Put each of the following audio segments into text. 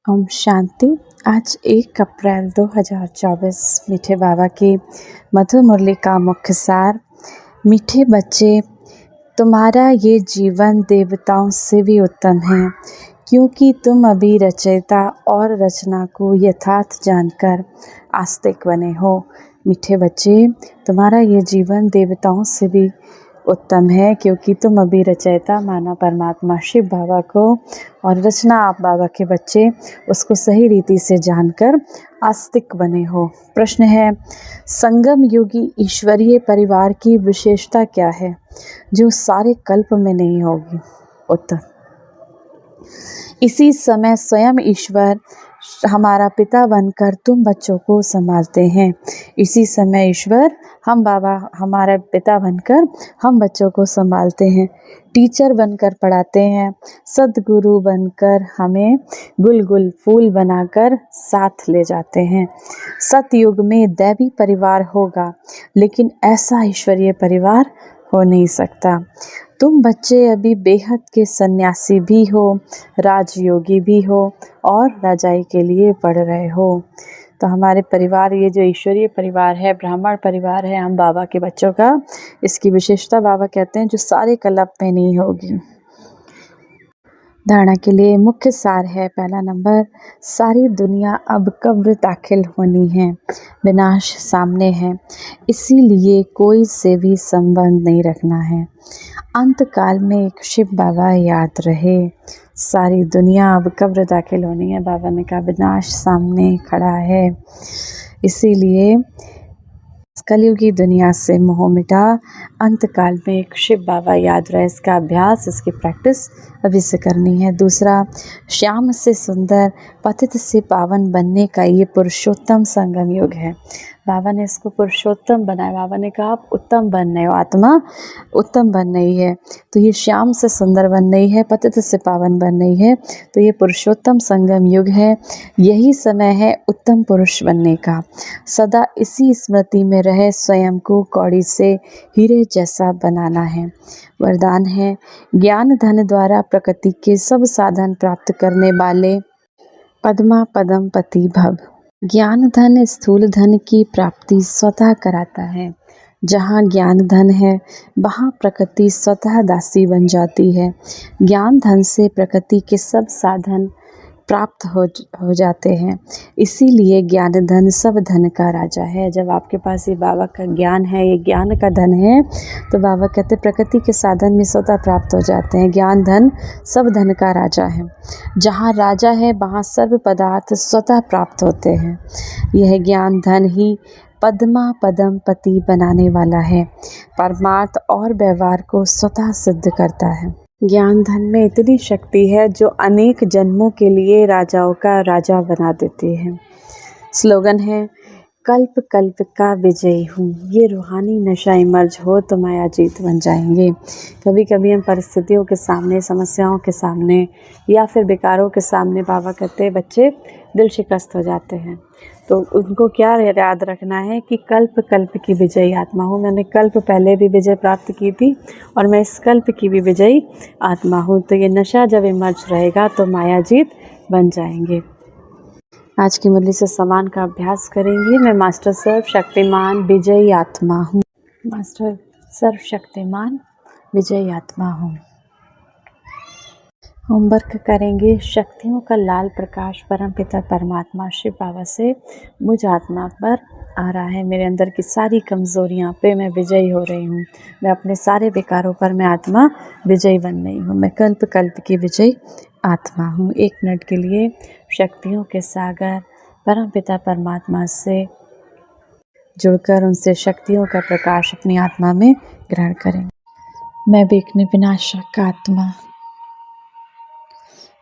ओम शांति। आज 1 अप्रैल 2024 मीठे बाबा की मधुर मुरली का मुख्य सार। मीठे बच्चे, तुम्हारा ये जीवन देवताओं से भी उत्तम है, क्योंकि तुम अभी रचयिता और रचना को यथार्थ जानकर आस्तिक बने हो। मीठे बच्चे, तुम्हारा ये जीवन देवताओं से भी उत्तम है, क्योंकि तुम अभी रचयिता माना परमात्मा शिव बाबा को और रचना आप बाबा के बच्चे उसको सही रीति से जानकर आस्तिक बने हो। प्रश्न है, संगम योगी ईश्वरीय परिवार की विशेषता क्या है जो सारे कल्प में नहीं होगी? उत्तर, इसी समय स्वयं ईश्वर हमारा पिता बनकर तुम बच्चों को संभालते हैं। इसी समय ईश्वर हम बाबा हमारा पिता बनकर हम बच्चों को संभालते हैं, टीचर बनकर पढ़ाते हैं, सद्गुरु बनकर हमें गुल गुल फूल बनाकर साथ ले जाते हैं। सतयुग में दैवी परिवार होगा, लेकिन ऐसा ईश्वरीय परिवार हो नहीं सकता। तुम बच्चे अभी बेहद के सन्यासी भी हो, राजयोगी भी हो और राजाई के लिए पढ़ रहे हो। तो हमारे परिवार, ये जो ईश्वरीय परिवार है, ब्राह्मण परिवार है हम बाबा के बच्चों का, इसकी विशेषता बाबा कहते हैं जो सारे कल्प में नहीं होगी। धारणा के लिए मुख्य सार है। पहला नंबर, सारी दुनिया अब कब्र दाखिल होनी है, विनाश सामने है, इसीलिए कोई से भी संबंध नहीं रखना है। अंत काल में एक शिव बाबा याद रहे। सारी दुनिया अब कब्र दाखिल होनी है, बाबा ने कहा विनाश सामने खड़ा है, इसीलिए कलयुगी दुनिया से मोह मिटा, अंत काल में एक शिव बाबा याद रहे। इसका अभ्यास, इसकी प्रैक्टिस अभी से करनी है। दूसरा, श्याम से सुंदर, पतित से पावन बनने का ये पुरुषोत्तम संगम युग है। बाबा ने इसको पुरुषोत्तम बनाया। बाबा ने कहा आप उत्तम बन रहे हो, आत्मा उत्तम बन रही है, तो ये श्याम से सुंदर बन रही है, पतित से पावन बन रही है, तो ये पुरुषोत्तम संगम युग है। यही समय है उत्तम पुरुष बनने का। सदा इसी स्मृति में रहे स्वयं को कौड़ी से हीरे जैसा बनाना है। वरदान है, ज्ञान धन द्वारा प्रकृति के सब साधन प्राप्त करने वाले पद्मा पदम पति भव। ज्ञान धन स्थूल धन की प्राप्ति स्वतः कराता है। जहाँ ज्ञान धन है वहाँ प्रकृति स्वतः दासी बन जाती है। ज्ञान धन से प्रकृति के सब साधन प्राप्त हो जाते हैं, इसीलिए ज्ञान धन सब धन का राजा है। जब आपके पास ये बाबा का ज्ञान है, ये ज्ञान का धन है, तो बाबा कहते प्रकृति के साधन में स्वतः प्राप्त हो जाते हैं। ज्ञान धन सब धन का राजा है। जहाँ राजा है वहाँ सर्व पदार्थ स्वतः प्राप्त होते हैं। यह ज्ञान धन ही पद्मा पदम पति बनाने वाला है, परमार्थ और व्यवहार को स्वतः सिद्ध करता है। ज्ञान धन में इतनी शक्ति है जो अनेक जन्मों के लिए राजाओं का राजा बना देती है। स्लोगन है, कल्प कल्प का विजयी हूँ। ये रूहानी नशा इमर्ज हो तो माया जीत बन जाएंगे। कभी कभी हम परिस्थितियों के सामने, समस्याओं के सामने या फिर विकारों के सामने, बाबा कहते हैं बच्चे दिल शिकस्त हो जाते हैं, तो उनको क्या याद रखना है कि कल्प कल्प की विजयी आत्मा हूँ। मैंने कल्प पहले भी विजय प्राप्त की थी और मैं इस कल्प की भी विजयी आत्मा हूँ। तो ये नशा जब इमर्ज रहेगा तो माया जीत बन जाएंगे। आज की मुरली से समान का अभ्यास करेंगे। मैं मास्टर सर्वशक्तिमान विजयी आत्मा हूँ। मास्टर सर्वशक्तिमान विजयी आत्मा हूँ। होमवर्क करेंगे। शक्तियों का लाल प्रकाश परम पिता परमात्मा शिव बाबा से मुझ आत्मा पर आ रहा है। मेरे अंदर की सारी कमज़ोरियाँ पे मैं विजयी हो रही हूँ। मैं अपने सारे विकारों पर मैं आत्मा विजयी बन रही हूँ। मैं कल्प कल्प की विजयी आत्मा हूँ। 1 मिनट के लिए शक्तियों के सागर परम पिता परमात्मा से जुड़कर उनसे शक्तियों का प्रकाश अपनी आत्मा में ग्रहण करें। मैं विघ्न विनाशक आत्मा,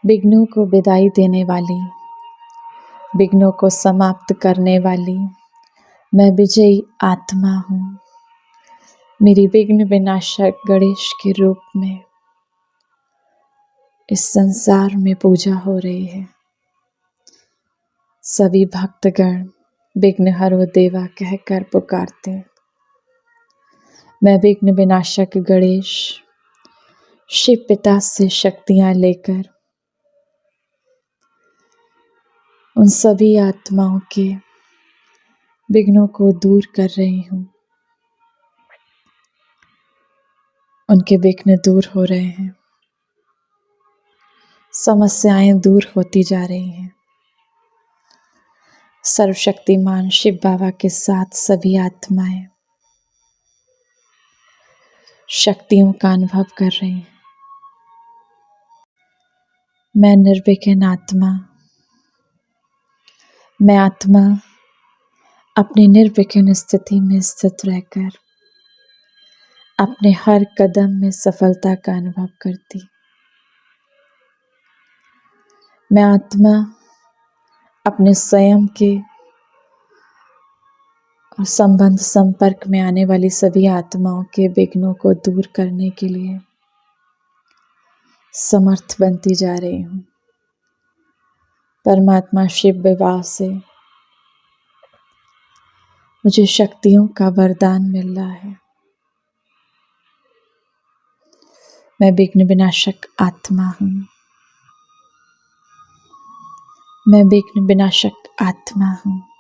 विघ्नों को विदाई देने वाली, विघ्नों को समाप्त करने वाली मैं विजयी आत्मा हूँ। मेरी विघ्न विनाशक गणेश के रूप में इस संसार में पूजा हो रही है। सभी भक्तगण विघ्न हरो देवा कहकर पुकारते। मैं विघ्न विनाशक गणेश शिव पिता से शक्तियाँ लेकर उन सभी आत्माओं के विघ्नों को दूर कर रही हूँ। उनके विघ्न दूर हो रहे हैं, समस्याएं दूर होती जा रही हैं। सर्वशक्तिमान शिव बाबा के साथ सभी आत्माएं शक्तियों का अनुभव कर रही हैं। मैं निर्विघ्न आत्मा, मैं आत्मा अपनी निर्विघ्न स्थिति में स्थित रहकर अपने हर कदम में सफलता का अनुभव करती। मैं आत्मा अपने स्वयं के और संबंध संपर्क में आने वाली सभी आत्माओं के विघ्नों को दूर करने के लिए समर्थ बनती जा रही हूँ। परमात्मा शिव विवाह से मुझे शक्तियों का वरदान मिल रहा है। मैं विघ्न विनाशक आत्मा हूँ। मैं विघ्न विनाशक आत्मा हूँ।